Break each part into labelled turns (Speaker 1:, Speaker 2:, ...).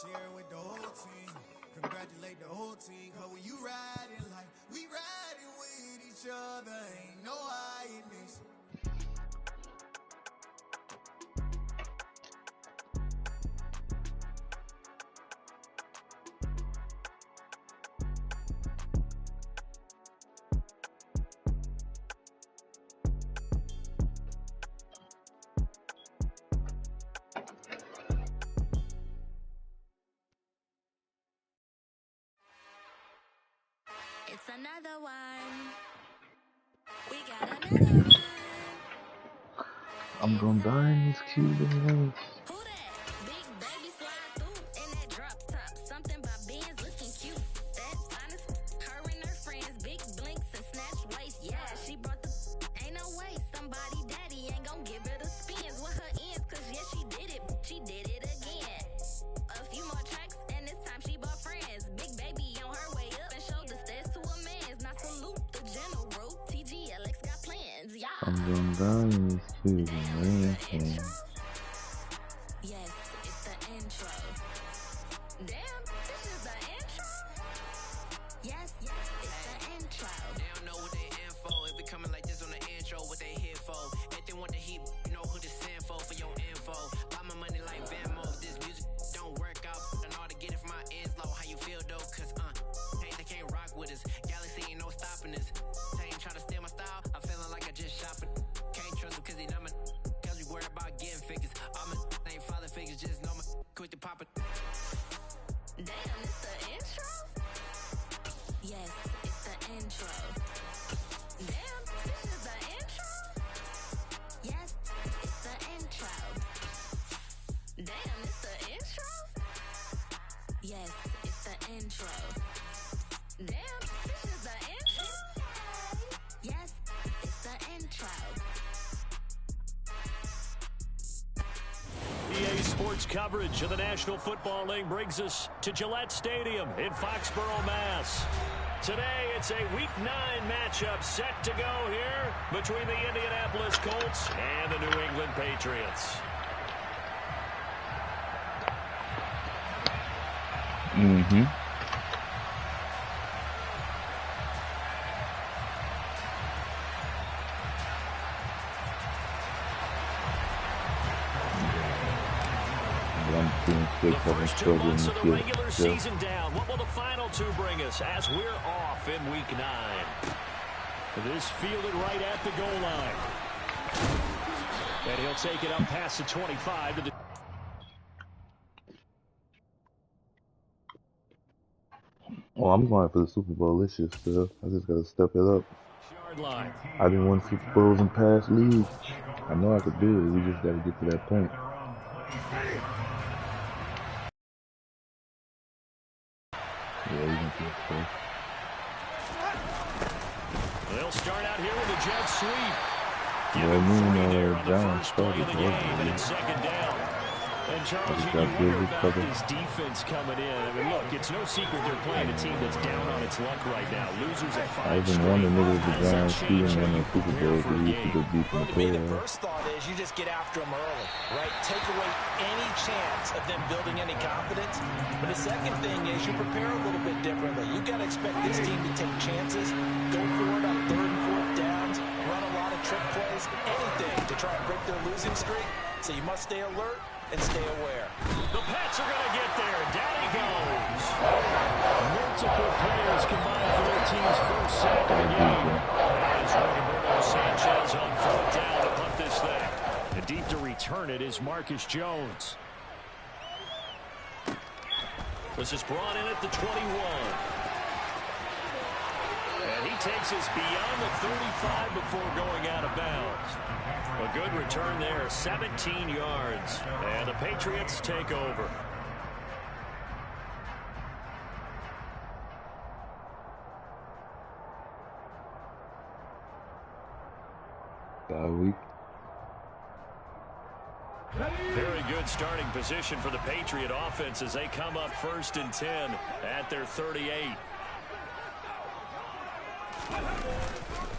Speaker 1: Share it with the whole team. Congratulate the whole team. Cause when you riding like we riding with each other, ain't no hiding this.
Speaker 2: It's another one. We got another one.
Speaker 3: I'm gonna die in this cube anyways.
Speaker 2: Who that? Big baby slide through in that drop top. Something by Benz looking cute. That's honest. Her and her friends, big blinks and snatch waist. Yeah, she brought the. Ain't no way somebody daddy ain't gonna give her the spins with her ends. Cause yeah, she did it. She did it again. A few more tracks and this time she bought friends. Big baby on her way up and showed the stairs to a man's. Now salute the general. TGLX got plans. Yeah.
Speaker 3: I'm gonna die in this cube anyways.
Speaker 2: Yes, it's the intro. Damn, this is the intro? Yes, it's the intro.
Speaker 4: They don't know what they info. It be coming like this on the intro, what they here for. If they want the heat, you know who to send for your info. Buy my money like Venmo. This music don't work out. I know how to get it from my ends low. How you feel though? Cause they can't rock with us. Galaxy ain't no stopping us. They ain't trying to steal my style. I'm feeling like I just shop it. Can't trust them cause they know my. Cause we worried about getting figures. All my ain't father figures, just know my. Quick to pop it.
Speaker 2: Damn, it's the intro? Yes, it's the intro. Damn, this is the intro? Yes, it's the intro. Damn, it's the intro? Yes, it's the intro. Damn, this is the intro? Yes, it's the intro.
Speaker 5: EA Sports coverage of the National Football League brings us to Gillette Stadium in Foxborough, Mass. Today, it's a Week 9 matchup set to go here between the Indianapolis Colts and the New England Patriots. The first 2 months of the regular season down. What will the final 2 bring us as we're off in Week 9? This fielded right at the goal line. And he'll take it up past the 25 to the...
Speaker 3: Well, I'm going for the Super Bowl this year still. I just gotta step it up. I didn't win Super Bowls in past leagues. I know I could do it. We just gotta get to that point. Yeah, we can keep it.
Speaker 5: They'll start out here with a jet sweep.
Speaker 3: Yeah, John started
Speaker 5: And second down. And Charles, you wonder about this defense coming in. I mean, look, it's no secret they're playing a team that's down on its luck right now. Losers of 5
Speaker 3: I even wonder niggas the Giants even win the Super Bowl because we used to go deep in the playoffs.
Speaker 6: The first thought is you just get after them early, right? Take away any chance of them building any confidence. But the second thing is you prepare a little bit differently. You got to expect this team to take chances, go for it on 3rd and 4th downs, run a lot of trick plays, anything to try and break their losing streak. So you must stay alert and stay aware.
Speaker 5: The Pats are going to get there. Down he goes. Multiple players combined for their team's first sack of the game. As Roberto Sanchez on 4th down to punt this thing. And deep to return it is Marcus Jones. This is brought in at the 21. And he takes us beyond the 35 before going out of bounds. A good return there, 17 yards. And the Patriots take over.
Speaker 3: Week.
Speaker 5: Very good starting position for the Patriot offense as they come up 1st and 10 at their 38.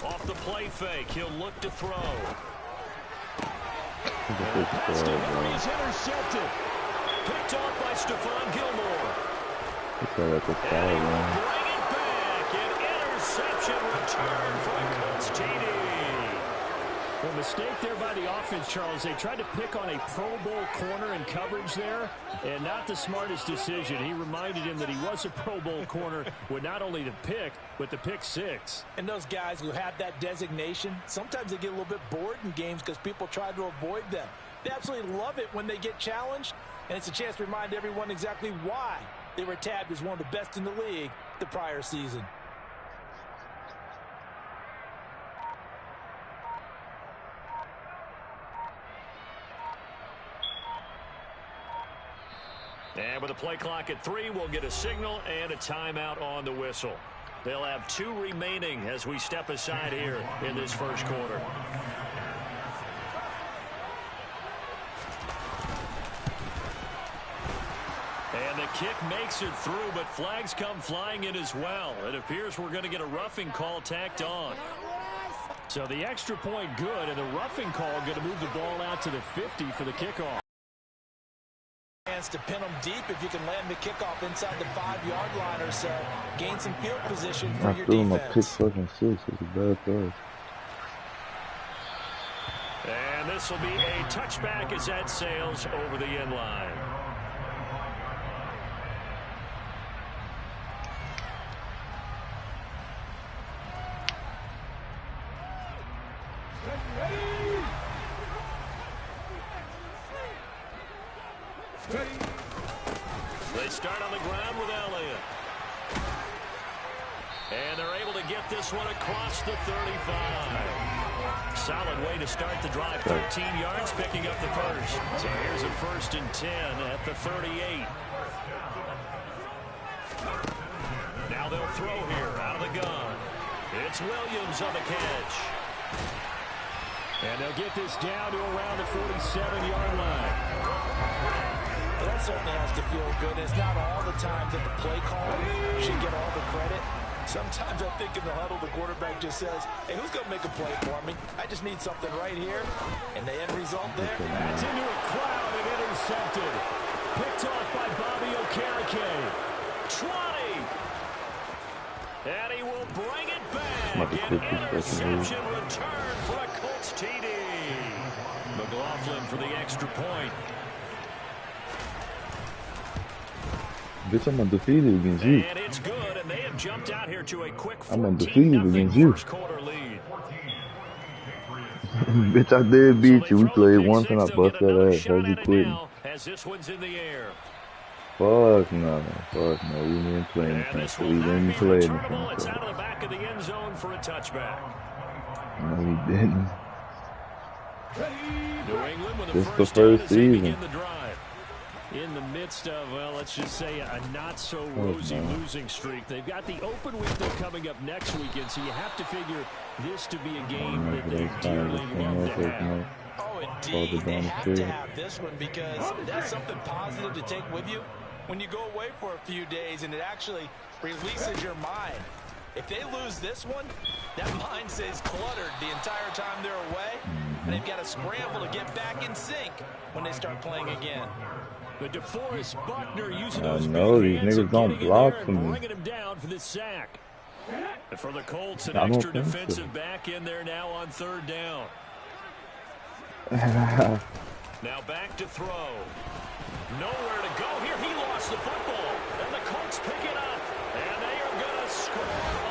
Speaker 5: Off the play fake, he'll look to throw. Pass delivery is intercepted. picked off by Stephon Gilmore.
Speaker 3: Bring it
Speaker 5: back. An interception return for a Colts TD. Well, mistake there by the offense, Charles. They tried to pick on a Pro Bowl corner in coverage there, and not the smartest decision. He reminded him that he was a Pro Bowl corner with not only the pick, but the pick six.
Speaker 6: And those guys who have that designation, sometimes they get a little bit bored in games because people try to avoid them. They absolutely love it when they get challenged, and it's a chance to remind everyone exactly why they were tabbed as one of the best in the league the prior season.
Speaker 5: And with a play clock at 3, we'll get a signal and a timeout on the whistle. They'll have 2 remaining as we step aside here in this first quarter. And the kick makes it through, but flags come flying in as well. It appears we're going to get a roughing call tacked on. So the extra point good, and the roughing call going to move the ball out to the 50 for the kickoff.
Speaker 6: To pin them deep if you can land the kickoff inside the 5-yard line or so. Gain some field position for your defense.
Speaker 3: It's a bad throw.
Speaker 5: And this will be a touchback as that sails over the end line. They start on the ground with Elliott. And they're able to get this one across the 35. Solid way to start the drive. 13 yards, picking up the first. So here's a 1st and 10 at the 38. Now they'll throw here out of the gun. It's Williams on the catch. And they'll get this down to around the 47-yard line.
Speaker 6: Well, that certainly has to feel good. It's not all the time that the play call should get all the credit. Sometimes I think in the huddle, the quarterback just says, hey, who's going to make a play for me? I just need something right here. And the end result there.
Speaker 5: That's into a crowd and intercepted. Picked off by Bobby Okereke. 20. And he will bring it back. An interception return for a Colts TD. McLaughlin for the extra point.
Speaker 3: Bitch, I'm undefeated against you.
Speaker 5: And it's good, and they have jumped out here to a quick 14-0
Speaker 3: I'm undefeated against you.
Speaker 5: first quarter lead.
Speaker 3: Bitch, I did beat you. We played once and I busted that ass. How'd you quit?
Speaker 5: As this one's in the air.
Speaker 3: Fuck no. Fuck no. We didn't play anything. We didn't play anything.
Speaker 5: It's out of the back of the end zone for a touchback.
Speaker 3: No, we didn't.
Speaker 5: New England with
Speaker 3: This is the first season.
Speaker 5: In the midst of, well, let's just say a not-so-rosy losing streak. They've got the open week though coming up next weekend, so you have to figure this to be a game that they dearly love to have.
Speaker 6: Oh, indeed. They have to have this one because that's something positive to take with you when you go away for a few days, and it actually releases your mind. If they lose this one, that mind stays cluttered the entire time they're away, and they've got to scramble to get back in sync when they start playing again.
Speaker 5: But DeForest Buckner using those
Speaker 3: these niggas don't block for me.
Speaker 5: Bringing him down for the sack. And for the Colts, an extra defensive back in there now on 3rd down. Now back to throw. Nowhere to go here. He lost the football. And the Colts pick it up. And they are going to score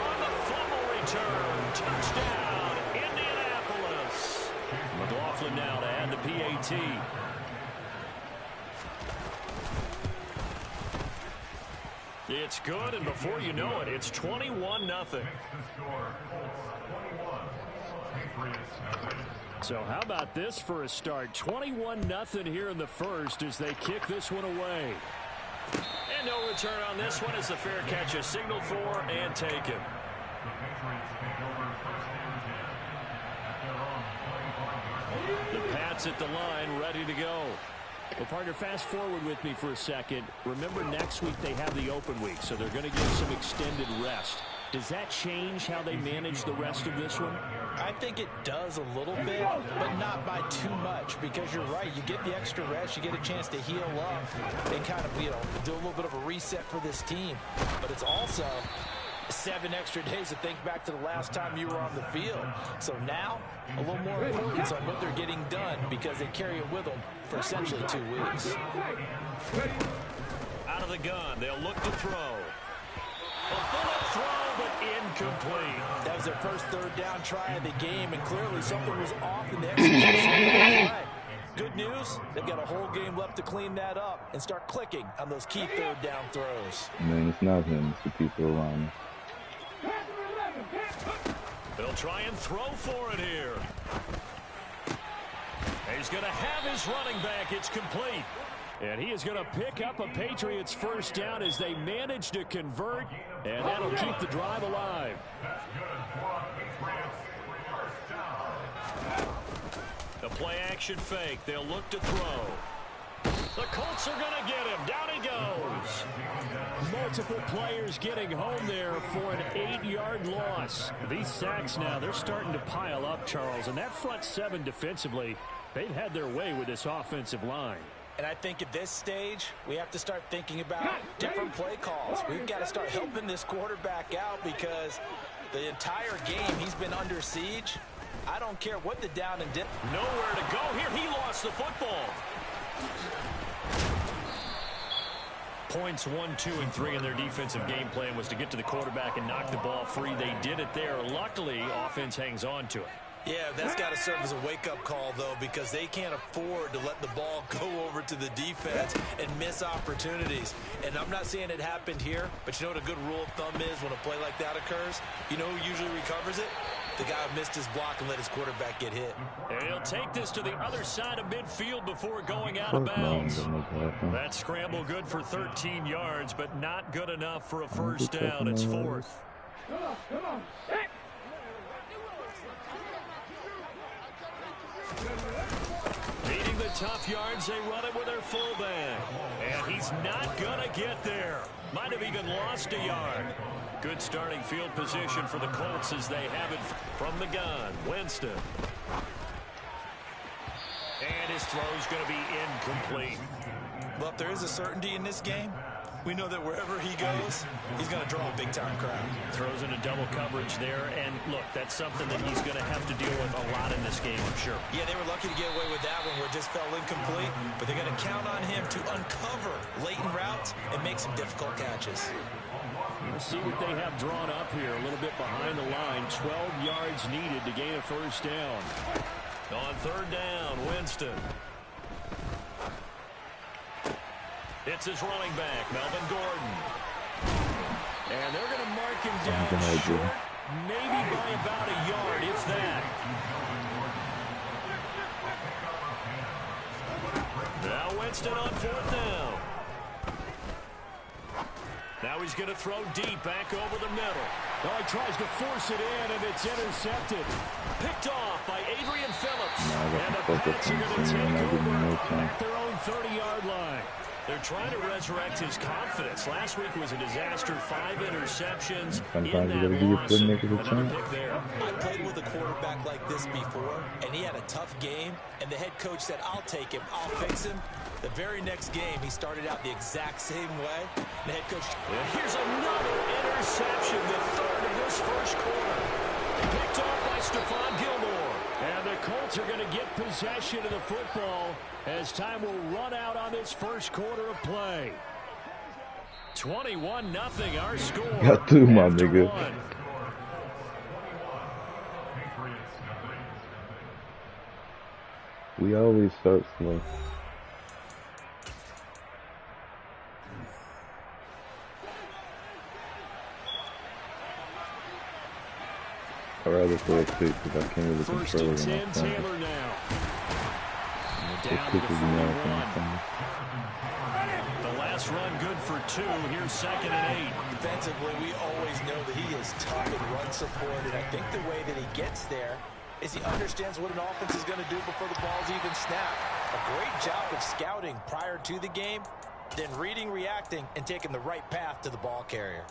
Speaker 5: on the fumble return. Touchdown, Indianapolis. McLaughlin now to add the PAT. It's good, and before you know it, it's 21-0. So how about this for a start? 21-0 here in the first as they kick this one away. And no return on this one as the fair catch is signaled for and taken. The Pats at the line, ready to go. Well, partner, fast forward with me for a second. Remember, next week they have the open week, so they're going to get some extended rest. Does that change how they manage the rest of this one?
Speaker 6: I think it does a little bit, but not by too much, because you're right. You get the extra rest, you get a chance to heal up and kind of, do a little bit of a reset for this team. But it's also 7 extra days to think back to the last time you were on the field. So now, a little more importance on what they're getting done, because they carry it with them for essentially 2 weeks.
Speaker 5: Out of the gun, they'll look to throw. A bullet throw, but incomplete.
Speaker 6: That was their first third down try of the game, and clearly something was off in the execution of the play. Good news, they've got a whole game left to clean that up and start clicking on those key third down throws.
Speaker 3: Man, it's not him, it's the people around him.
Speaker 5: They'll try and throw for it here. He's going to have his running back. It's complete. And he is going to pick up a Patriots first down as they manage to convert, and that'll keep the drive alive. The play action fake. They'll look to throw. The Colts are going to get him. Down he goes. Multiple players getting home there for an 8-yard loss. These sacks now, they're starting to pile up, Charles. And that front 7 defensively, they've had their way with this offensive line.
Speaker 6: And I think at this stage, we have to start thinking about different play calls. We've got to start helping this quarterback out, because the entire game he's been under siege. I don't care what the down and dip.
Speaker 5: Nowhere to go here. He lost the football. Points 1, 2, and 3 in their defensive game plan was to get to the quarterback and knock the ball free. They did it there. Luckily, offense hangs on to it.
Speaker 6: Yeah, that's got to serve as a wake-up call, though, because they can't afford to let the ball go over to the defense and miss opportunities. And I'm not saying it happened here, but you know what a good rule of thumb is when a play like that occurs? You know who usually recovers it? The guy who missed his block and let his quarterback get hit.
Speaker 5: And he'll take this to the other side of midfield before going out of bounds. That scramble good for 13 yards, but not good enough for a first down. It's 4th. Needing the tough yards, they run it with their fullback. And he's not going to get there. Might have even lost a yard. Good starting field position for the Colts as they have it from the gun. Winston. And his throw's going to be incomplete.
Speaker 6: Well, if there is a certainty in this game, we know that wherever he goes, he's going to draw a big-time crowd.
Speaker 5: Throws into double coverage there, and look, that's something that he's going to have to deal with a lot in this game, I'm sure.
Speaker 6: Yeah, they were lucky to get away with that one where it just fell incomplete, but they're going to count on him to uncover latent routes and make some difficult catches.
Speaker 5: Let's see what they have drawn up here, a little bit behind the line. 12 yards needed to gain a first down. On third down, Winston. It's his running back, Melvin Gordon. And they're going to mark him down short, maybe by about a yard, if that. Now Winston on 4th down. Now he's going to throw deep back over the middle. Oh, he tries to force it in, and it's intercepted. Picked off by Adrian Phillips. And the Pats are going to take over at their own 30-yard line. They're trying to resurrect his confidence. Last week was a disaster. 5 interceptions.
Speaker 3: Sometimes you gotta give your playmaker a chance.
Speaker 6: I played with a quarterback like this before, and he had a tough game, and the head coach said, I'll take him, I'll fix him. The very next game, he started out the exact same way. The head coach...
Speaker 5: And here's another interception, the 3rd of this first quarter. Picked off by Stephon Gilmore. And the Colts are going to get possession of the football as time will run out on this first quarter of play. 21-0 our score.
Speaker 3: Got 2, my nigga. We always start slow. I'd rather throw a pick because I can't really control it when I'm
Speaker 5: Taylor now. Down to the 41. The last run good for 2. Here's 2nd and 8.
Speaker 6: Defensively, we always know that he is tough in run support, and I think the way that he gets there is he understands what an offense is going to do before the ball's even snapped. A great job of scouting prior to the game, then reading, reacting, and taking the right path to the ball carrier.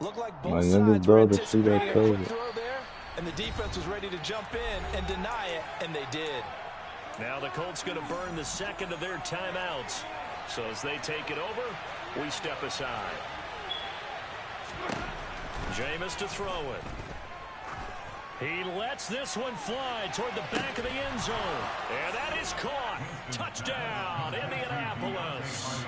Speaker 6: Looked like
Speaker 3: My
Speaker 6: both
Speaker 3: youngest
Speaker 6: sides were
Speaker 3: brother, see that
Speaker 6: anticipating a quick
Speaker 3: cover.
Speaker 6: throw there, and the defense was ready to jump in and deny it, and they did.
Speaker 5: Now the Colts going to burn the second of their timeouts. So as they take it over, we step aside. Jameis to throw it. He lets this one fly toward the back of the end zone. And that is caught. Touchdown, Indianapolis.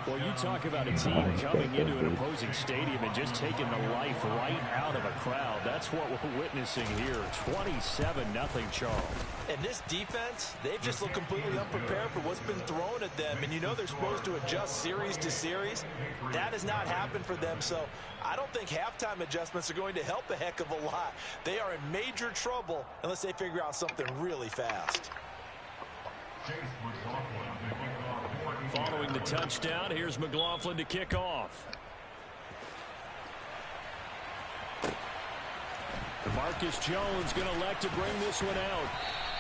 Speaker 5: Well, you talk about a team coming into an opposing stadium and just taking the life right out of a crowd. That's what we're witnessing here. 27-0 Charles.
Speaker 6: And this defense, they've just looked completely unprepared for what's been thrown at them. And you know they're supposed to adjust series to series. That has not happened for them. So I don't think halftime adjustments are going to help a heck of a lot. They are in major trouble unless they figure out something really fast.
Speaker 5: Following the touchdown, here's McLaughlin to kick off. Marcus Jones going to elect to bring this one out.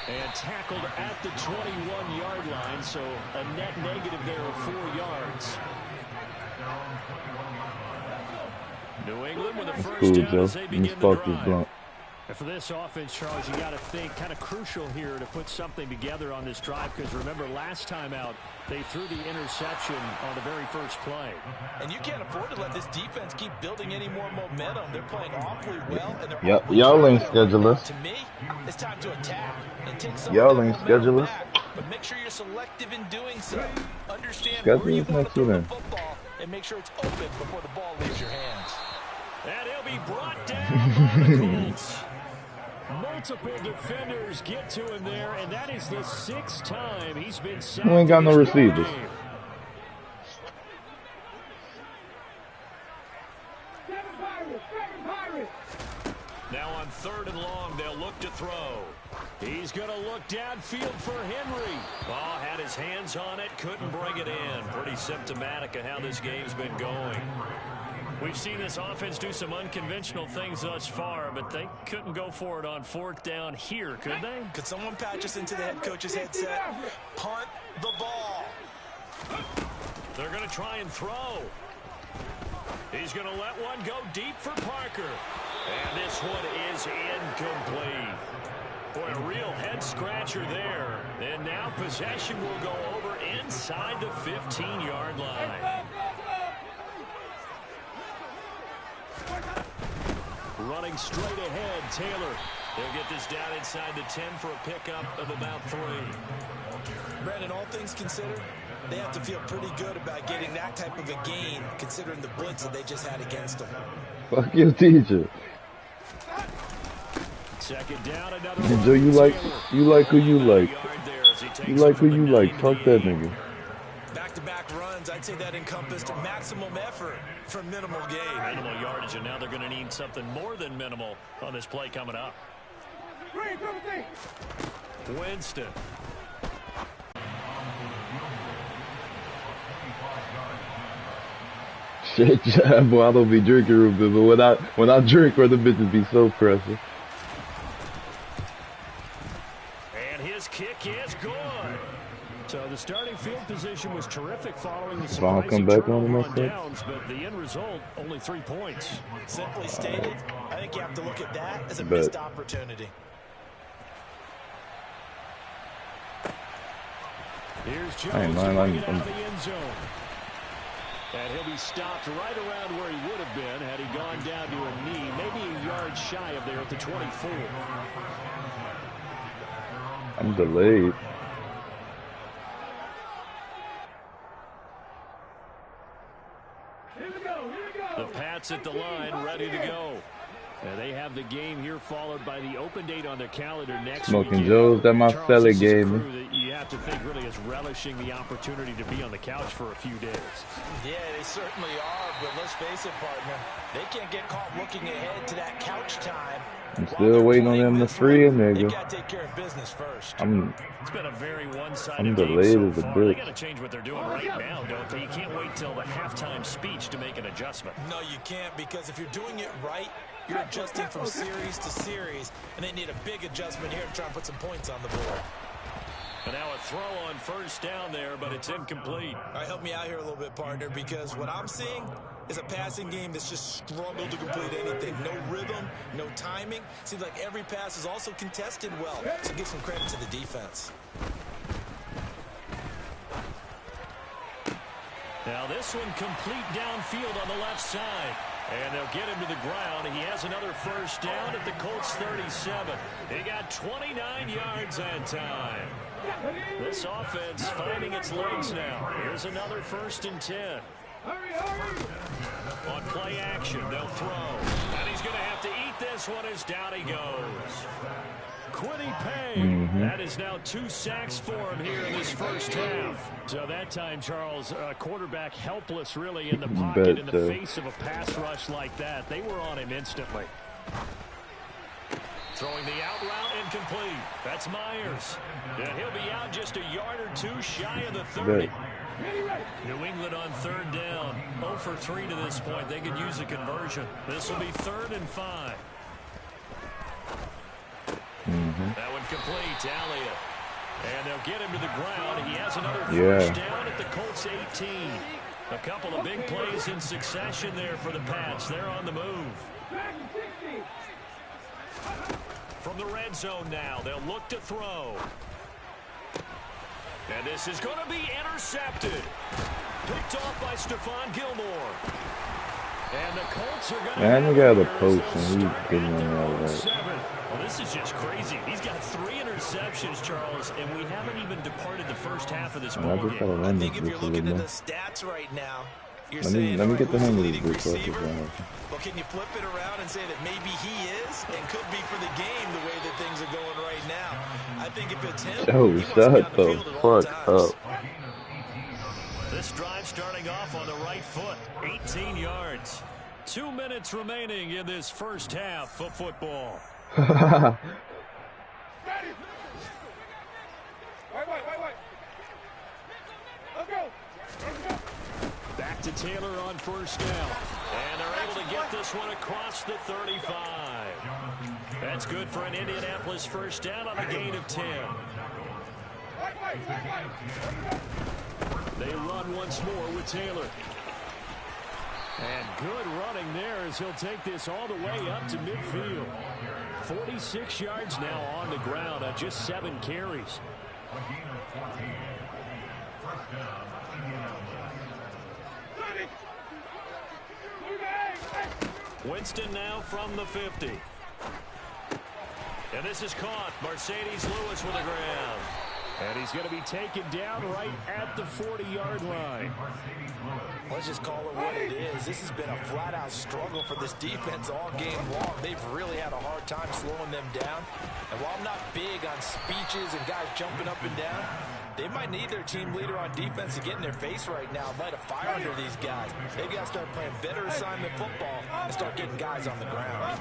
Speaker 5: And tackled at the 21-yard line, so a net negative there of 4 yards. New England with a first down as they begin the drive. And for this offense, Charles, you got to think kind of crucial here to put something together on this drive, because remember last time out they threw the interception on the very first play.
Speaker 6: And you can't afford to let this defense keep building any more momentum. They're playing awfully well, and they're
Speaker 3: y'all ain't schedulers.
Speaker 6: To me, it's time to attack and take some
Speaker 3: y'all ain't schedulers.
Speaker 6: But make sure you're selective in doing so. Understand
Speaker 3: where
Speaker 6: you want to throw the
Speaker 3: then.
Speaker 6: football and make sure it's open before the ball leaves your hands.
Speaker 5: And he'll be brought down by the Colts. Multiple defenders get to him there, and that is the 6th time he's been sacked.
Speaker 3: We ain't got no receivers.
Speaker 5: Now on 3rd and long, they'll look to throw. He's going to look downfield for Henry. Oh, had his hands on it, couldn't bring it in. Pretty symptomatic of how this game's been going. We've seen this offense do some unconventional things thus far, but they couldn't go for it on 4th down here, could they?
Speaker 6: Could someone patch us into the head coach's headset? Punt the ball.
Speaker 5: They're going to try and throw. He's going to let one go deep for Parker. And this one is incomplete. Boy, a real head-scratcher there. And now possession will go over inside the 15-yard line. Running straight ahead, Taylor. They'll get this down inside the 10 for a pickup of about 3.
Speaker 6: Brandon, all things considered, they have to feel pretty good about getting that type of a gain, considering the blitz that they just had against them.
Speaker 3: Fuck your teacher.
Speaker 5: 2nd down, another
Speaker 3: Joe, you like who you like. You like who you like. Fuck that nigga.
Speaker 6: Back-to-back runs, I'd say that encompassed maximum effort for minimal gain.
Speaker 5: Minimal yardage, and now they're going to need something more than minimal on this play coming up. Winston.
Speaker 3: Shit, boy, I don't be drinking real good, but when I drink, the bitches be so pressing.
Speaker 5: And his kick is good. So the starting field position was terrific following the surprising
Speaker 3: come back
Speaker 5: turnover
Speaker 3: on
Speaker 5: on downs, but the end result, only 3 points.
Speaker 6: Simply stated, I think you have to look at that as a missed opportunity.
Speaker 5: Here's Jones to bring it out of the end zone. And he'll be stopped right around where he would have been had he gone down to a knee, maybe a yard shy of there at the 24.
Speaker 3: I'm delayed.
Speaker 5: The Pats at the line, ready to go. And they have the game here, followed by the open date on their calendar next week.
Speaker 3: Smoking Joe's, that my fella gave me.
Speaker 5: That you have to think really is relishing the opportunity to be on the couch for a few days.
Speaker 6: Yeah, they certainly are, but let's face it, partner. They can't get caught looking ahead to that couch time.
Speaker 3: I'm still waiting on them to free a nigga.
Speaker 6: They got to take care of business first.
Speaker 5: It's been a very one-sided
Speaker 3: delayed
Speaker 5: game
Speaker 3: as
Speaker 5: so
Speaker 3: a
Speaker 5: far.
Speaker 3: bitch.
Speaker 5: They got to change what they're doing right now, don't they? You can't wait till the halftime speech to make an adjustment.
Speaker 6: No, you can't, because if you're doing it right, you're adjusting from series to series, and they need a big adjustment here to try and put some points on the board.
Speaker 5: And now a throw on 1st down there, but it's incomplete.
Speaker 6: All right, help me out here a little bit, partner, because what I'm seeing, is a passing game that's just struggled to complete anything. No rhythm, no timing. Seems like every pass is also contested well. So give some credit to the defense.
Speaker 5: Now this one complete downfield on the left side. And they'll get him to the ground. He has another first down at the Colts 37. He got 29 yards that time. This offense finding its legs now. Here's another 1st and 10. On play action, they'll throw. And he's going to have to eat this one as down he goes. Quiddy Pay. That is now 2 sacks for him here in this first half. So that time, Charles, quarterback helpless really in the pocket in the face of a pass rush like that. They were on him instantly. Throwing the out route incomplete. That's Myers. And he'll be out just a yard or 2 shy of the 30. New England on 3rd down. 0 for 3 to this point. They could use a conversion. This will be 3rd and 5. That one complete to Elliott. And they'll get him to the ground. He has another first down at the Colts 18. A couple of big plays in succession there for the Pats. They're on the move. From the red zone now, they'll look to throw. And this is going to be intercepted. Picked off by Stephon Gilmore. And the Colts are going to...
Speaker 3: Man, we got the post and he's getting on out of that.
Speaker 5: Well, this is just crazy. He's got 3 interceptions, Charles, and we haven't even departed the first half of this ball game.
Speaker 6: I think if you're looking at the stats right now, you're saying,
Speaker 3: let me get the hang of this
Speaker 6: receiver. Well, can you flip it around and say that maybe he is and could be for the game the way that things are going right now? I think if it's him, he wants to be on the field at all times.
Speaker 5: This drive starting off on the right foot, 18 yards. 2 minutes remaining in this first half of football.
Speaker 7: Wait. Let's go.
Speaker 5: Back to Taylor on first down. And they're able to get this one across the 35. That's good for an Indianapolis first down on a gain of 10. They run once more with Taylor. And good running there as he'll take this all the way up to midfield. 46 yards now on the ground on just 7 carries. Winston now from the 50. And this is caught. Mercedes Lewis with the ground. And he's going to be taken down right at the 40-yard line.
Speaker 6: Let's just call it what it is. This has been a flat-out struggle for this defense all game long. They've really had a hard time slowing them down. And while I'm not big on speeches and guys jumping up and down, they might need their team leader on defense to get in their face right now and light a fire under these guys. They've got to start playing better assignment football and start getting guys on the ground.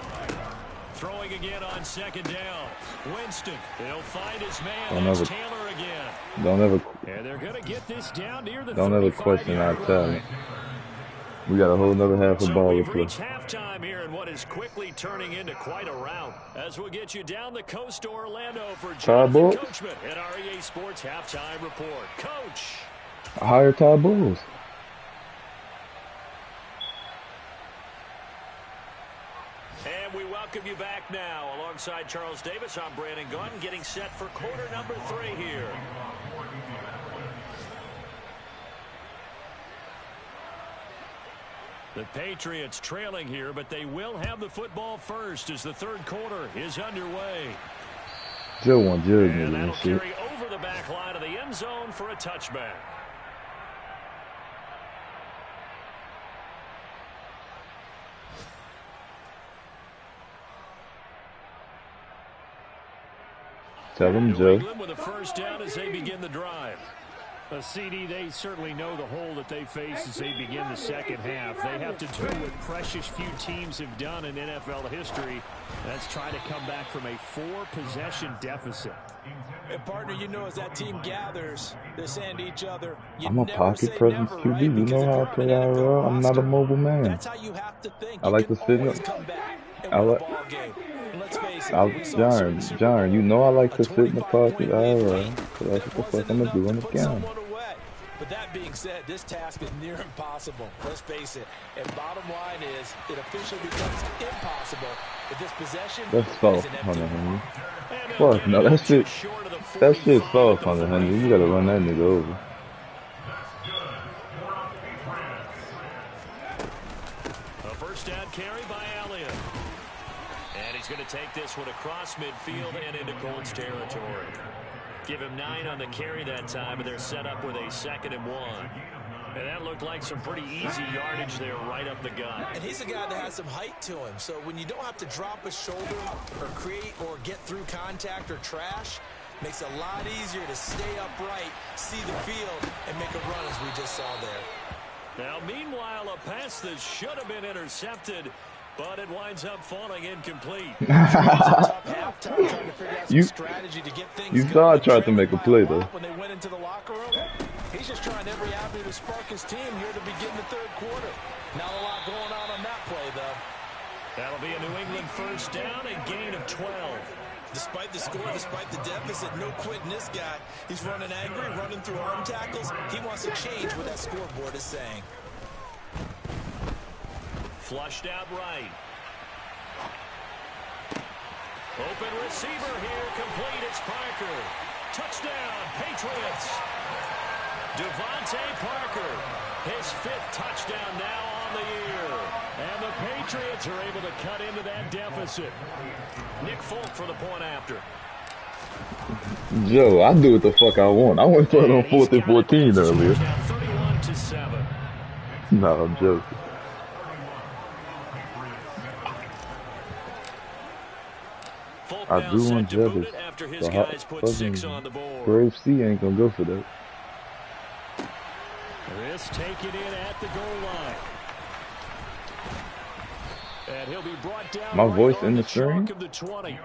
Speaker 5: Throwing again on second down. Winston, he'll find his man. That's Taylor again.
Speaker 3: Don't ever.
Speaker 5: And they're going to get this down near the
Speaker 3: Don't ever question our talent. We got a whole nother half of ball to play.
Speaker 5: Reached halftime here in what is quickly turning into quite a round. As we'll get you down the coast to Orlando for Jonathan Coachman at REA Sports Halftime Report. Coach.
Speaker 3: Hire Todd Bowles.
Speaker 5: And we welcome you back now. Alongside Charles Davis, I'm Brandon Gunn, getting set for quarter number 3 here. The Patriots trailing here, but they will have the football first as the third quarter is underway. And that'll carry over the back line of the end zone for a touchback.
Speaker 3: Tell them, Joe.
Speaker 5: With a first down as they begin the drive. A CD, they certainly know the hole that they face as they begin the second half. They have to do what precious few teams have done in NFL history. That's try to come back from a 4-possession deficit.
Speaker 6: And partner, you know, as that team gathers, they're saying to each other,
Speaker 3: I'm a pocket presence QB. Right? You know how I play IRL. I'm not a mobile man.
Speaker 6: That's how you have to think.
Speaker 3: I like to sit up. John, you know I like to sit in the pocket IRL. So that's what the fuck I'm going to do on the game.
Speaker 6: But that being said, this task is near impossible. Let's face it. And bottom line is, it officially becomes impossible if this possession
Speaker 3: That's
Speaker 6: is
Speaker 3: soft,
Speaker 6: an
Speaker 3: Hunter
Speaker 6: empty.
Speaker 3: Henry. Fuck, no, that shit's soft, Hunter Henry. You gotta run that nigga over.
Speaker 5: A first down carry by Elliott. And he's going to take this one across midfield and into Colts territory. Give him 9 on the carry that time, and they're set up with a 2nd and 1. And that looked like some pretty easy yardage there right up the gut.
Speaker 6: And he's a guy that has some height to him. So when you don't have to drop a shoulder or create or get through contact or trash, makes it a lot easier to stay upright, see the field, and make a run as we just saw there.
Speaker 5: Now, meanwhile, a pass that should have been intercepted, but it winds up falling incomplete.
Speaker 3: You saw I tried to make a play, though.
Speaker 6: When they went into the locker room, he's just trying every avenue to spark his team here to begin the 3rd quarter. Not a lot going on that play, though.
Speaker 5: That'll be a New England first down, a gain of 12.
Speaker 6: Despite the score, despite the deficit, no quitting this guy. He's running angry, running through arm tackles. He wants to change what that scoreboard is saying.
Speaker 5: Flushed out right. Open receiver here, complete. It's Parker. Touchdown, Patriots. Devontae Parker, his 5th touchdown now on the year. And the Patriots are able to cut into that deficit. Nick Folk for the point after.
Speaker 3: Joe, I do what the fuck I want. I went for it on 4th and 14 earlier.
Speaker 5: 31-7.
Speaker 3: No, I'm joking. I do want Jebus. The fucking Brave C ain't gonna go for that.
Speaker 5: This taken in at the goal line. And he'll be brought down.
Speaker 3: My
Speaker 5: right
Speaker 3: voice
Speaker 5: on
Speaker 3: in the
Speaker 5: the
Speaker 3: stream?
Speaker 5: chalk of the 20.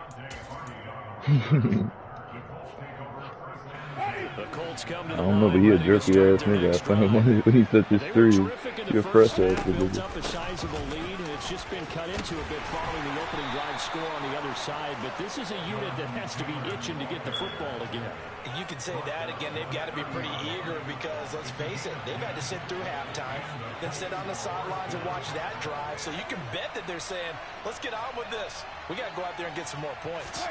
Speaker 5: The Colts come to
Speaker 3: I
Speaker 5: the
Speaker 3: don't know, but
Speaker 5: line,
Speaker 3: he a
Speaker 5: ready to
Speaker 3: jerky
Speaker 5: start
Speaker 3: ass
Speaker 5: their
Speaker 3: nigga. I
Speaker 5: next
Speaker 3: found him
Speaker 5: drive.
Speaker 3: when he set this
Speaker 5: They were
Speaker 3: three.
Speaker 5: terrific in the
Speaker 3: You're
Speaker 5: first
Speaker 3: fresh ass
Speaker 5: half, built
Speaker 3: nigga.
Speaker 5: up a sizable lead, and it's just been cut into a bit following the opening drive score on the other side. But this is a unit that has to be itching to get the football again.
Speaker 6: You can say that again. They've got to be pretty eager because, let's face it, they've had to sit through halftime, then sit on the sidelines and watch that drive. So you can bet that they're saying, let's get on with this. We got to go out there and get some more points.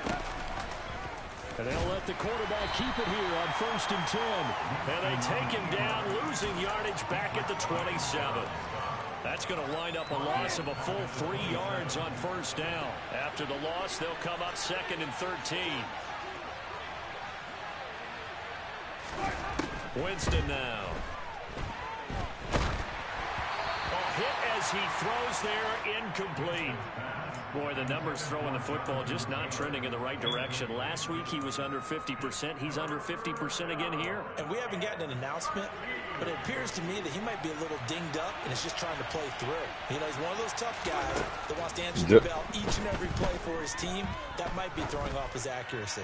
Speaker 5: And they'll let the quarterback keep it here on 1st and 10. And they take him down, losing yardage back at the 27. That's going to wind up a loss of a full 3 yards on 1st down. After the loss, they'll come up 2nd and 13. Winston now. A hit as he throws there, incomplete. Boy, the numbers throwing the football just not trending in the right direction. Last week he was under 50%. He's under 50% again here.
Speaker 6: And we haven't gotten an announcement, but it appears to me that he might be a little dinged up and is just trying to play through. You know, he's one of those tough guys that wants to answer the bell each and every play for his team. That might be throwing off his accuracy.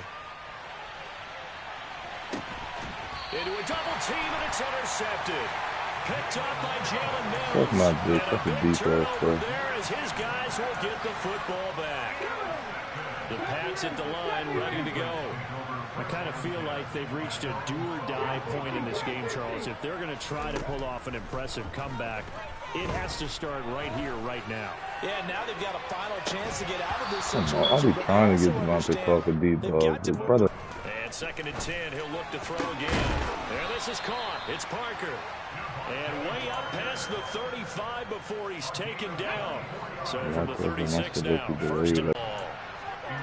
Speaker 5: Into a double team, and it's intercepted. Picked up by Jalen Mills.
Speaker 3: That's not good. That's a deep ass throw.
Speaker 5: There as his guys will get the football back. The Pats at the line, ready to go. I kind of feel like they've reached a do-or-die point in this game, Charles. If they're going to try to pull off an impressive comeback, it has to start right here, right now.
Speaker 6: Yeah, now they've got a final chance to get out of this situation.
Speaker 3: I'll be trying to get Devontae Parker deep, but brother.
Speaker 5: And 2nd and 10, he'll look to throw again. There, this is caught. It's Parker. And way up past the 35 before he's taken down. So from the 36 now, 1st and ball.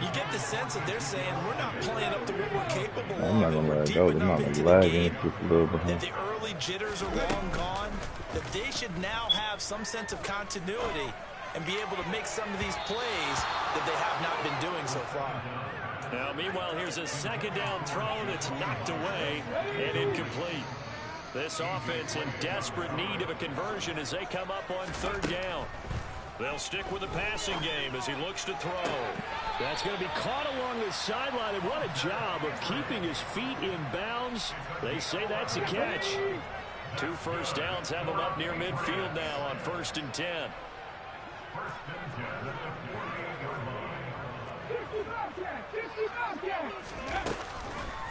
Speaker 6: You get the sense that they're saying we're not playing up to what we're capable of.
Speaker 3: I'm not gonna let it go. I'm not gonna lag in just a little bit.
Speaker 6: That the early jitters are long gone. That they should now have some sense of continuity and be able to make some of these plays that they have not been doing so far.
Speaker 5: Now, meanwhile, here's a 2nd down throw that's knocked away and incomplete. This offense in desperate need of a conversion as they come up on 3rd down. They'll stick with the passing game as he looks to throw. That's going to be caught along the sideline, and what a job of keeping his feet in bounds. They say that's a catch. 2 first downs have him up near midfield now on 1st and 10.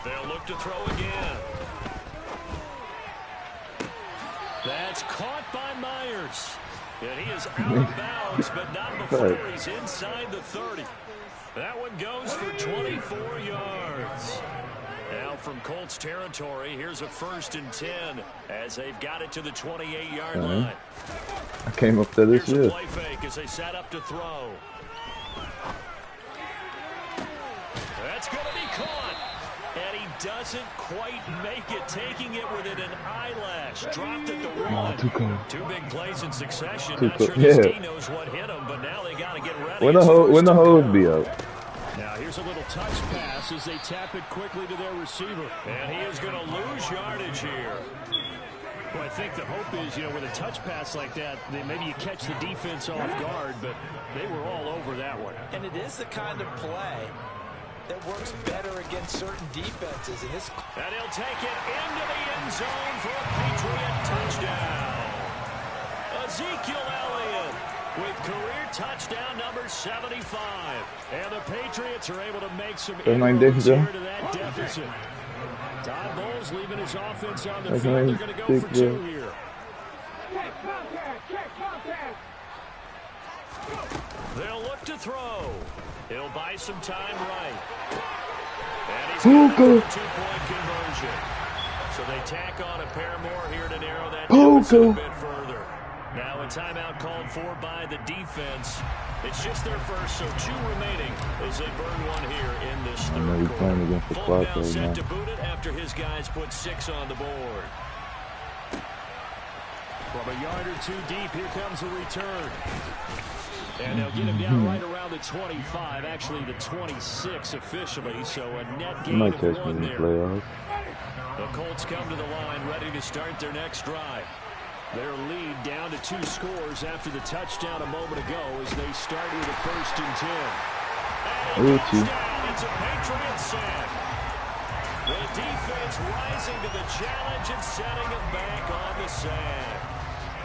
Speaker 5: They'll look to throw again. That's caught by Myers. And he is out of bounds, but not before he's inside the 30. That one goes for 24 yards. Now from Colts territory, here's a 1st and 10 as they've got it to the 28-yard line.
Speaker 3: I came up there this year.
Speaker 5: Here's a play fake as they set up to throw. That's going to be caught. And he doesn't quite make it, taking it within an eyelash. Dropped at the 1. Two big plays in succession. Not sure this D knows what hit him, but now they got to get ready.
Speaker 3: When the hose be up.
Speaker 5: Now here's a little touch pass as they tap it quickly to their receiver. And he is going to lose yardage here. Well, I think the hope is, with a touch pass like that, maybe you catch the defense off guard, but they were all over that one.
Speaker 6: And it is the kind of play that works better against certain defenses. And
Speaker 5: he'll take it into the end zone for a Patriot touchdown. Ezekiel Elliott with career touchdown number 75. And the Patriots are able to make some inroads here to that deficit. Todd Bowles leaving his offense on the field. They're going to go for 2 here. They'll look to throw. He'll buy some time right. And he's got a 2-point conversion. So they tack on a pair more here to narrow that deficit a bit further. Now a timeout called for by the defense. It's just their first, so 2 remaining as they burn 1 here in this third quarter. Full now set to boot it after his guys put 6 on the board. From a yard or 2 deep, here comes the return. And they'll get him down right around the 25, actually the 26 officially, so a net gain of 1 there. The Colts come to the line, ready to start their next drive. Their lead down to 2 scores after the touchdown a moment ago as they start with a 1st and 10. And it's a Patriot sack. The defense rising to the challenge and setting it back on the sack.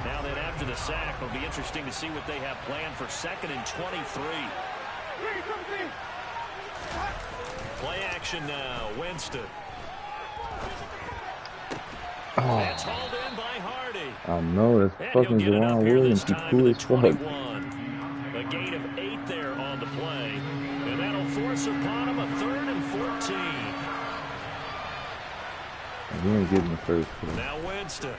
Speaker 5: Now then, after the sack, it'll be interesting to see what they have planned for 2nd and 23. Play action now. Winston. That's hauled in by Hardy.
Speaker 3: I know, that's fucking Jawan Williams. He's cool as fuck.
Speaker 5: A gain of 8 there on the play. And that'll force upon him a 3rd and 14.
Speaker 3: He ain't getting the first play.
Speaker 5: Now Winston.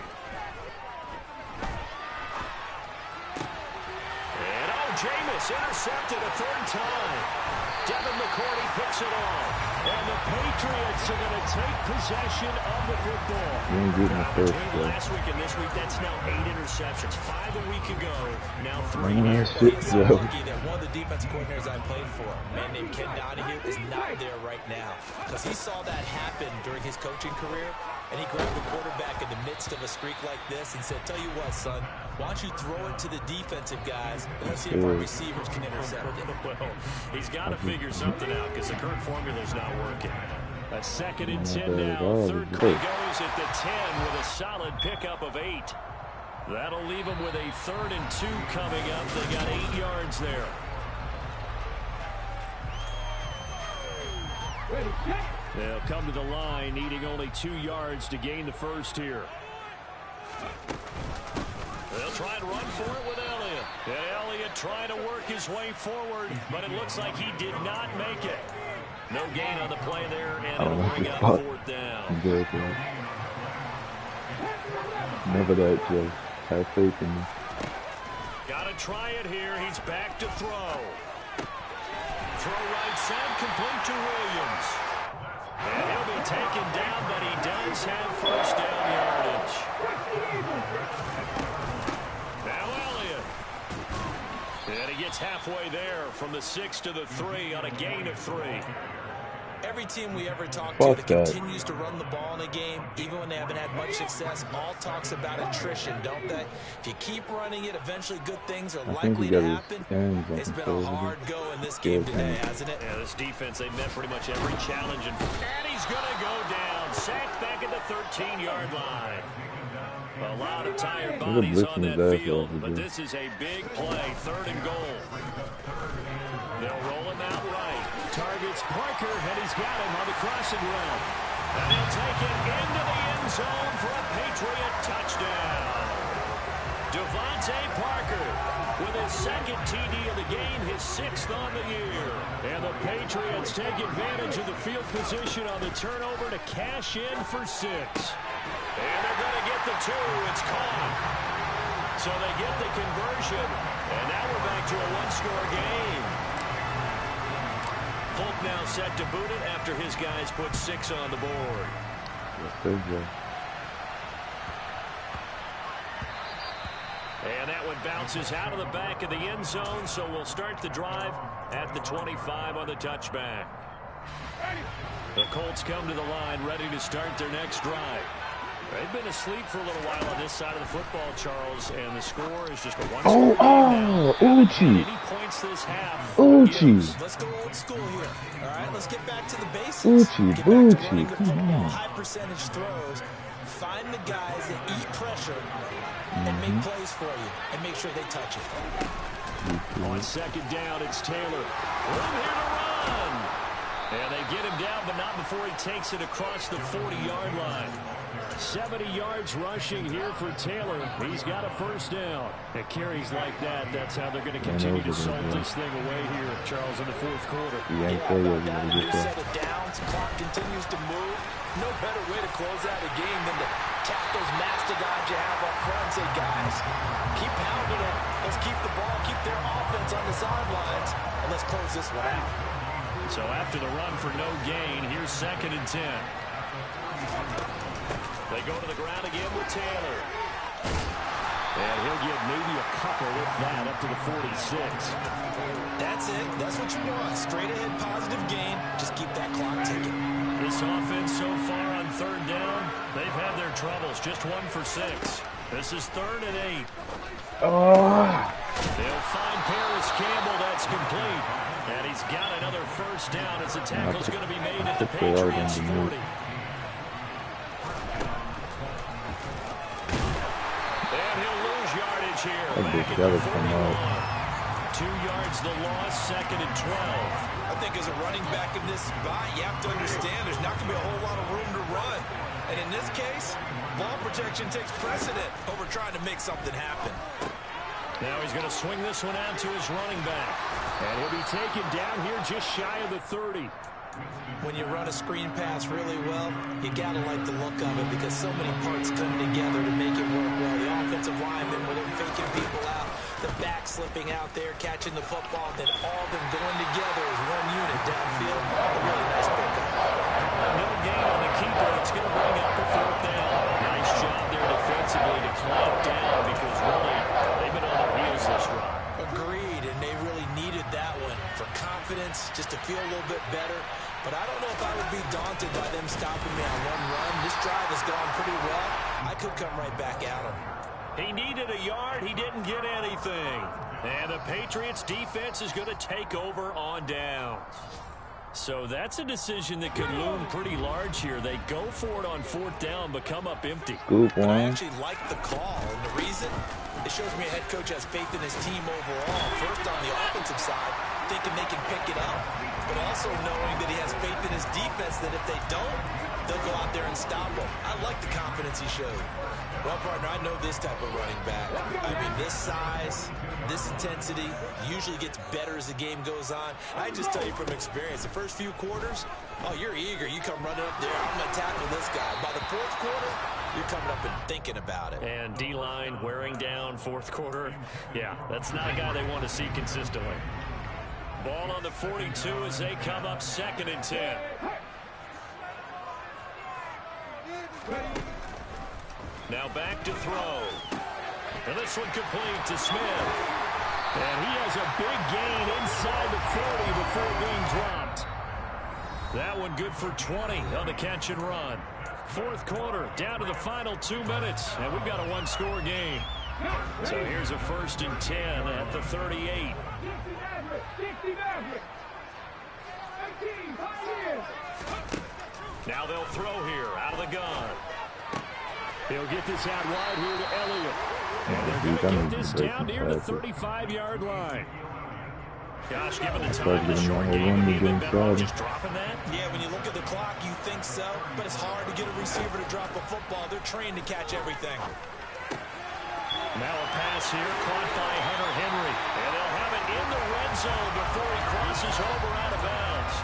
Speaker 5: Jameis intercepted a 3rd time. Devin McCourty picks it off. And the Patriots are going to take possession of the football. Between last week and this week, that's now 8 interceptions. 5 a week ago. Now 3 here.
Speaker 6: One of the defensive coordinators I played for, a man named Ken Donahue, is not there right now. Because he saw that happen during his coaching career. And he grabbed the quarterback in the midst of a streak like this and said, tell you what, son, why don't you throw it to the defensive guys and let's see if our receivers can intercept it.
Speaker 5: Well, he's got to figure something out because the current formula is not working. A 2nd and 10 now. 3rd quarter goes at the 10 with a solid pickup of 8. That'll leave them with a 3rd and 2 coming up. They got 8 yards there. They'll come to the line, needing only 2 yards to gain the first here. They'll try and run for it with Elliott. And Elliott trying to work his way forward, but it looks like he did not make it. No gain on the play there, and it'll bring up 4th down.
Speaker 3: Good, never that, Joe. Have faith in me.
Speaker 5: Got to try it here. He's back to throw. Throw right side, complete to Williams. And he'll be taken down, but he does have 1st down yardage. Now Elliott. And he gets halfway there from the 6 to the 3 on a gain of 3.
Speaker 6: Every team we ever talk to that continues to run the ball in a game, even when they haven't had much success, all talks about attrition, don't they? If you keep running it, eventually good things are likely to happen. It's been a hard go in this game today, hasn't it?
Speaker 5: Yeah, this defense, they met pretty much every challenge. And he's going to go down. Sacked back at the 13-yard line. A lot of tired bodies on that field, but this is a big play, 3rd and goal. They'll roll him out right. Targets Parker, and he's got him on the crossing run. And they'll take it into the end zone for a Patriot touchdown. Devontae Parker with his second TD of the game, his 6th on the year. And the Patriots take advantage of the field position on the turnover to cash in for 6. And they're going to get the 2. It's caught. So they get the conversion, and now we're back to a one-score game. Folk now set to boot it after his guys put 6 on the board.
Speaker 3: Yes, sir, Joe.
Speaker 5: And that one bounces out of the back of the end zone, so we'll start the drive at the 25 on the touchback. The Colts come to the line, ready to start their next drive. They've been asleep for a little while on this side of the football, Charles, and the score is just a one-score game now.
Speaker 3: Uchi.
Speaker 5: Any points this half?
Speaker 3: Uchi.
Speaker 6: Let's go old school here. All right, let's get back to the basics.
Speaker 3: Uchi,
Speaker 6: Get back to running the
Speaker 3: Uchi, come
Speaker 6: football,
Speaker 3: on.
Speaker 6: high percentage throws. Find the guys that eat pressure and make plays for you and make sure they touch it.
Speaker 5: On second down, it's Taylor. Room here to run. And they get him down, but not before he takes it across the 40-yard line. 70 yards rushing here for Taylor. He's got a first down. At carries like that, that's how they're going to continue to salt this thing away here, Charles, in the fourth quarter.
Speaker 6: New set of downs, clock continues to move. No better way to close out a game than to tap those mastodons you have up front and say, guys, keep pounding it. Let's keep the ball, keep their offense on the sidelines, and let's close this one out.
Speaker 5: So after the run for no gain, here's 2nd and 10. They go to the ground again with Taylor. And he'll get maybe a couple with that up to the 46.
Speaker 6: That's it. That's what you want. Straight ahead positive gain. Just keep that clock ticking.
Speaker 5: This offense so far on 3rd down, they've had their troubles. Just 1 for 6. This is 3rd and 8. They'll find Paris Campbell. That's complete. And he's got another first down as the tackle's going to be made at the Patriots 40. And he'll lose yardage here. Back at the 41. 2 yards the loss, 2nd and 12.
Speaker 6: I think as a running back in this spot, you have to understand there's not going to be a whole lot of room to run. And in this case, ball protection takes precedent over trying to make something happen.
Speaker 5: Now he's going to swing this one out to his running back. And he'll be taken down here just shy of the 30.
Speaker 6: When you run a screen pass really well, you got to like the look of it because so many parts come together to make it work well. The offensive linemen, where they're faking people out, the back slipping out there, catching the football, then all of them going together as one unit downfield. A really nice pickup.
Speaker 5: No gain on the keeper. It's going to bring up the 4th down. Nice job there defensively to clamp down because really they've been on their heels this run.
Speaker 6: Agreed, and they really needed that one for confidence, just to feel a little bit better. But I don't know if I would be daunted by them stopping me on one run. This drive has gone pretty well. I could come right back at him.
Speaker 5: He needed a yard. He didn't get anything. And the Patriots defense is going to take over on downs. So that's a decision that could loom pretty large here. They go for it on 4th down, but come up empty.
Speaker 6: I actually like the call, and the reason? It shows me a head coach has faith in his team overall. First on the offensive side, thinking they can pick it up, but also knowing that he has faith in his defense that if they don't, they'll go out there and stop them. I like the confidence he showed. Well, partner, I know this type of running back. I mean, this size, this intensity usually gets better as the game goes on. I just tell you from experience, the first few quarters, oh, you're eager. You come running up there, I'm going to tackle this guy. By the 4th quarter, you're coming up and thinking about it.
Speaker 5: And D-line wearing down 4th quarter. Yeah, that's not a guy they want to see consistently. Ball on the 42 as they come up 2nd and 10. Now back to throw. And this one complete to Smith. And he has a big gain inside the 40 before being dropped. That one good for 20 on the catch and run. 4th quarter, down to the final 2 minutes. And we've got a one-score game. So here's a 1st and 10 at the 38. Now they'll throw here out of the gun. He'll get this out wide here to Elliott. And they're going to get this down near the 35-yard line. Gosh, given the time, the short game would be a bit better off just dropping that.
Speaker 6: Yeah, when you look at the clock, you think so. But it's hard to get a receiver to drop a football. They're trained to catch everything.
Speaker 5: Now a pass here caught by Hunter Henry. And they'll have it in the red zone before he crosses over out of bounds.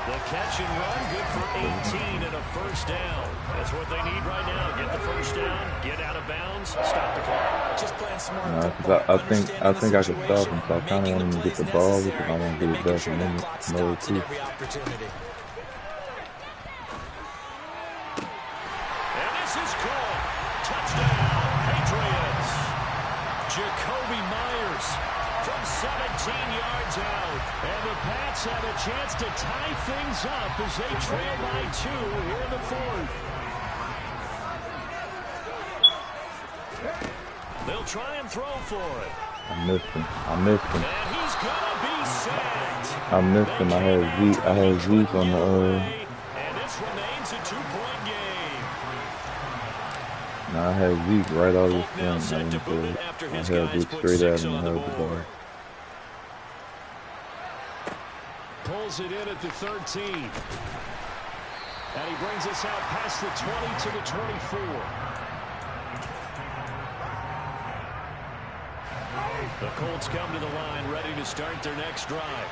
Speaker 5: The catch and run, good for 18 and a first down. That's what they need right now. Get the first down, get out of bounds, stop the clock.
Speaker 6: Just playing smart.
Speaker 3: I think I could stop him, so I kind of want him to get the ball because I want to get it back in minutes. No, too.
Speaker 5: And this is called touchdown, Patriots. Jacoby Myers from 17 yards out. And the Pats have a chance to tie things up as they trail by 2 here in the fourth. They'll try and throw for it.
Speaker 3: I missed him.
Speaker 5: And he's gonna be sacked.
Speaker 3: I missed him. I had Zeke on the
Speaker 5: And this remains a 2-point game.
Speaker 3: I had Zeke right out of the front. I had Zeke straight at him and held the ball.
Speaker 5: Pulls it in at the 13. And he brings us out past the 20 to the 24. The Colts come to the line, ready to start their next drive.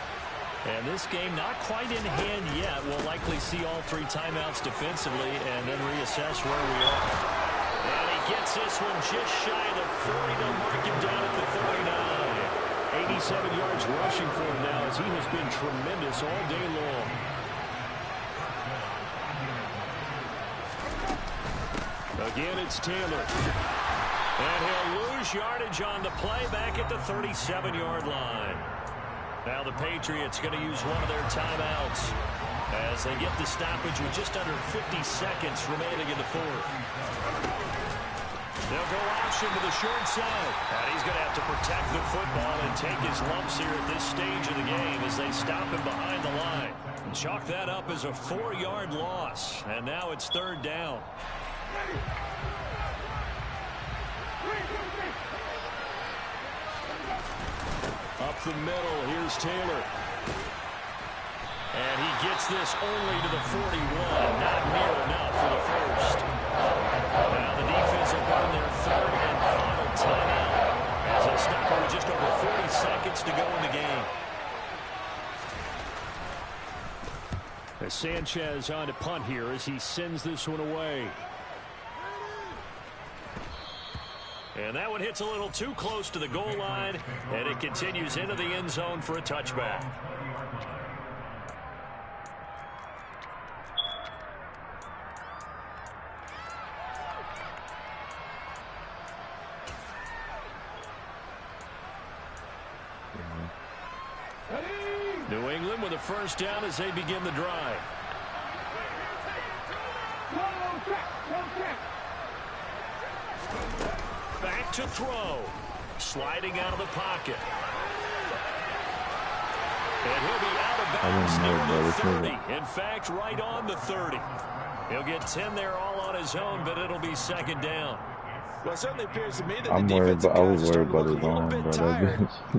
Speaker 5: And this game not quite in hand yet. We'll likely see all 3 timeouts defensively and then reassess where we are. And he gets this one just shy of the 40. They'll mark him down at the 39. 87 yards rushing for him now as he has been tremendous all day long. Again, it's Taylor. And he'll lose yardage on the play back at the 37-yard line. Now the Patriots going to use one of their timeouts as they get the stoppage with just under 50 seconds remaining in the fourth. They'll go option to the short side. And he's going to have to protect the football and take his lumps here at this stage of the game as they stop him behind the line. Chalk that up as a 4-yard loss. And now it's 3rd down. Up the middle, here's Taylor. And he gets this only to the 41. Not near enough for the first. Now the defense will burn their 3rd and final timeout as they stop with just over 40 seconds to go in the game. As Sanchez on to punt here as he sends this one away. And that one hits a little too close to the goal line, and it continues into the end zone for a touchback. New England with a first down as they begin the drive. Back to throw. Sliding out of the pocket. And he'll be out of bounds near the 30. In fact, right on the 30. He'll get 10 there all on his own, but it'll be 2nd down.
Speaker 6: Well, it certainly appears to me that
Speaker 3: I was worried about his arm, bro.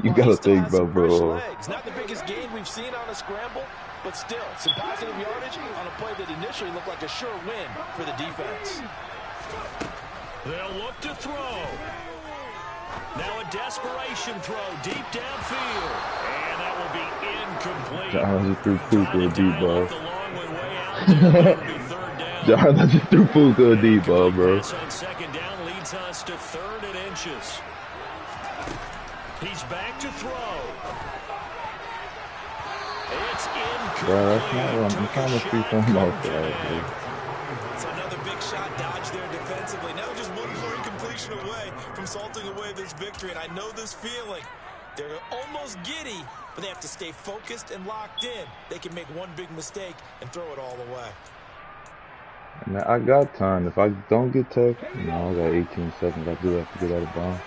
Speaker 3: You gotta think about, bro.
Speaker 6: It's not the biggest gain we've seen on a scramble, but still, some positive yardage on a play that initially looked like a sure win for the defense.
Speaker 5: They'll look to throw. Now a desperation throw deep downfield. And that will be incomplete.
Speaker 3: John just threw Puka a deep ball.
Speaker 5: John
Speaker 3: just threw Puka a deep ball, bro.
Speaker 5: On 2nd down leads us to 3rd and inches. He's back to throw. It's incomplete.
Speaker 3: Bro, that's not what I'm trying to see from off there.
Speaker 6: It's another big shot dodge there defensively. Now just one more incompletion away from salting away this victory. And I know this feeling. They're almost giddy, but they have to stay focused and locked in. They can make one big mistake and throw it all away.
Speaker 3: Now, I got time. If I don't get tackled, I got 18 seconds. I do have to get out of bounds.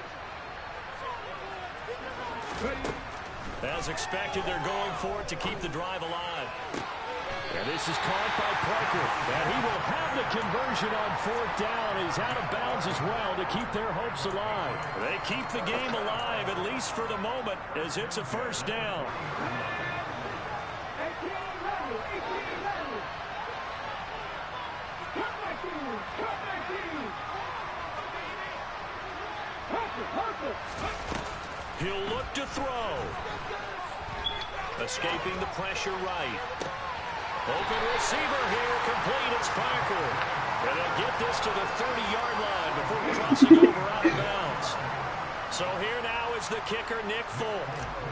Speaker 5: As expected, they're going for it to keep the drive alive. And this is caught by Parker. And he will have the conversion on 4th down. He's out of bounds as well to keep their hopes alive. They keep the game alive, at least for the moment, as it's a 1st down. He'll look to throw. Escaping the pressure right. Open receiver here, complete. It's Parker. And they'll get this to the 30-yard line before crossing over out of bounds. So here now is the kicker, Nick Folk.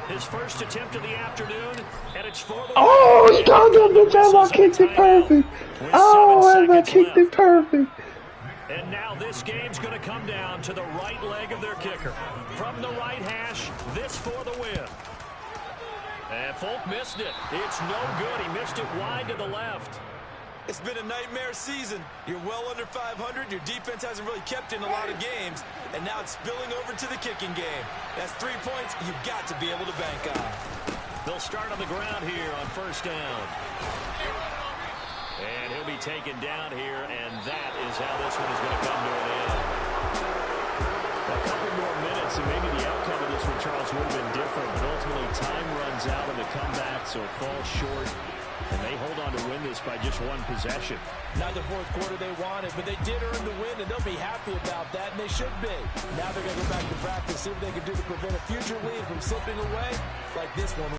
Speaker 5: His first attempt of the afternoon, and it's for the...
Speaker 3: Oh, he got that bitch out. I kicked it perfect. Oh, I kicked it perfect.
Speaker 5: And now this game's going to come down to the right leg of their kicker. From the right hash, this for the win. And Folk missed it. It's no good. He missed it wide to the left.
Speaker 6: It's been a nightmare season. You're well under 500. Your defense hasn't really kept in a lot of games. And now it's spilling over to the kicking game. That's 3 points you've got to be able to bank on.
Speaker 5: They'll start on the ground here on first down. And he'll be taken down here, and that is how this one is going to come to an end. A couple more minutes, and maybe the outcome of this one, Charles, would have been different. But ultimately, time runs out in the comeback, so it falls short. And they hold on to win this by just one possession.
Speaker 6: Not the fourth quarter they wanted, but they did earn the win, and they'll be happy about that, and they should be. Now they're going to go back to practice, see what they can do to prevent a future lead from slipping away like this one.